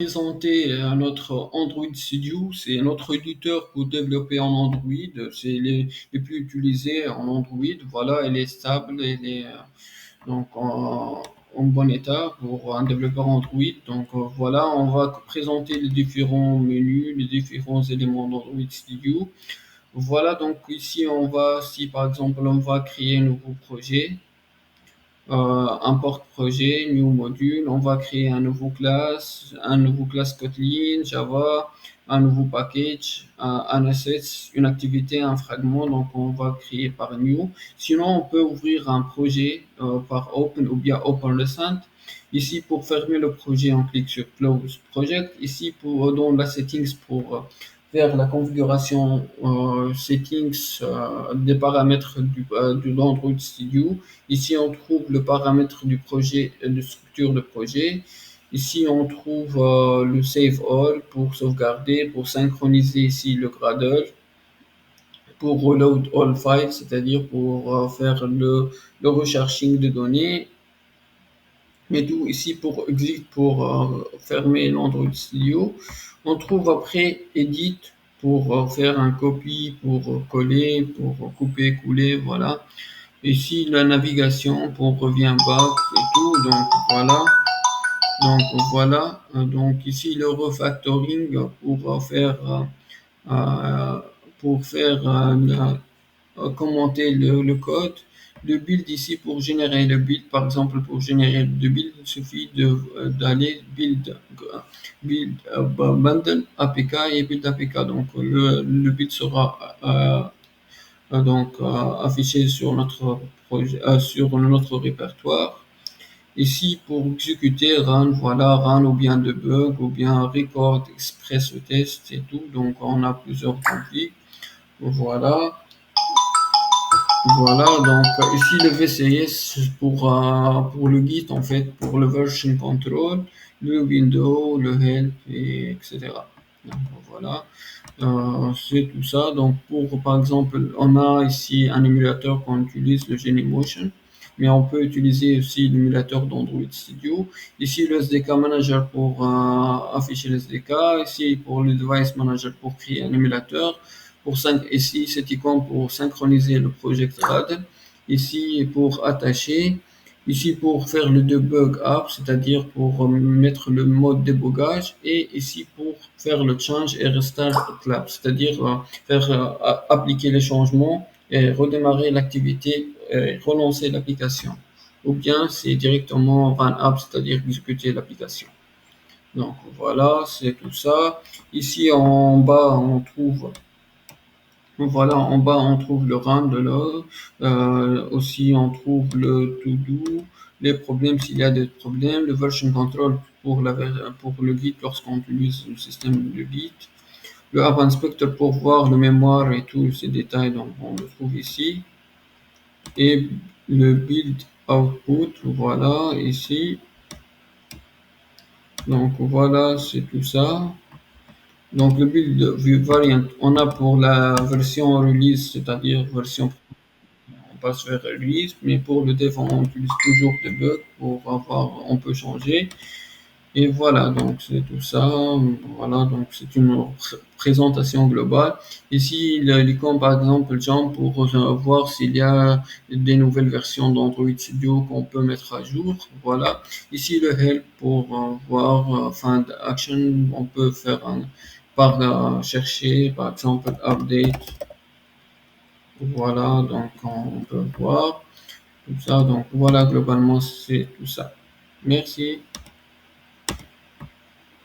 Présenter notre Android Studio. C'est notre éditeur pour développer en Android. C'est les plus utilisés en Android. Voilà, elle est stable, elle est donc en bon état pour un développeur Android. Donc voilà, on va présenter les différents menus, les différents éléments d'Android Studio. Voilà, donc ici on va, si par exemple on va créer un nouveau projet, un porte-projet, new module, on va créer un nouveau classe Kotlin, Java, un nouveau package, un asset, une activité, un fragment, donc on va créer par new. Sinon, on peut ouvrir un projet par open ou bien open recent. Ici, pour fermer le projet, on clique sur close project. Ici, dans la settings, pour faire la configuration settings des paramètres de l'Android Studio. Ici, on trouve le paramètre du projet, de structure de projet. Ici, on trouve le Save All pour sauvegarder, pour synchroniser ici le Gradle, pour Reload All Files, c'est-à-dire pour faire le recherching de données. Mais tout ici pour Exit, pour fermer l'Android Studio. On trouve après Edit pour faire un copy, pour coller, pour couper, couler, voilà. Ici, la navigation pour revient back et tout. Donc voilà. Donc voilà. Donc ici, le refactoring euh, pour faire commenter le code. Le build ici pour générer le build, par exemple pour générer le build, il suffit d'aller bundle APK et build APK. Donc le build sera affiché sur notre projet, sur notre répertoire. Ici, pour exécuter run, voilà, run ou bien debug ou bien record, express test et tout. Donc, on a plusieurs configs. Voilà. Voilà. Donc, ici, le VCS pour le Git, en fait, pour le version control, le window, le help, et etc. Donc, voilà. C'est tout ça. Donc, par exemple, on a ici un émulateur qu'on utilise, le Genymotion, mais on peut utiliser aussi l'émulateur d'Android Studio. Ici, le SDK Manager pour afficher le SDK. Ici, pour le Device Manager pour créer un émulateur. Ici, cette icône pour synchroniser le Project RAD. Ici, pour attacher. Ici pour faire le debug app, c'est-à-dire pour mettre le mode débogage, et ici pour faire le change et restart clap, c'est-à-dire faire appliquer les changements et redémarrer l'activité et relancer l'application. Ou bien c'est directement run app, c'est-à-dire exécuter l'application. Donc voilà, c'est tout ça. Ici en bas, on trouve le run de l'eau. Aussi, on trouve le to-do, les problèmes s'il y a des problèmes, le version control pour le Git lorsqu'on utilise le système de Git, le App Inspector pour voir le mémoire et tous ces détails, donc on le trouve ici. Et le build output, voilà, ici. Donc voilà, c'est tout ça. Donc le build view variant, on a pour la version release, c'est-à-dire version on passe vers release, mais pour le dev, on utilise toujours des bugs pour avoir, on peut changer. Et voilà, donc c'est tout ça. Voilà, donc c'est une présentation globale. Ici, l'icône, par exemple, Jump pour voir s'il y a des nouvelles versions d'Android Studio qu'on peut mettre à jour. Voilà. Ici, le Help pour voir fin d'action. On peut faire par chercher, par exemple, Update. Voilà, donc on peut voir tout ça. Donc voilà, globalement, c'est tout ça. Merci.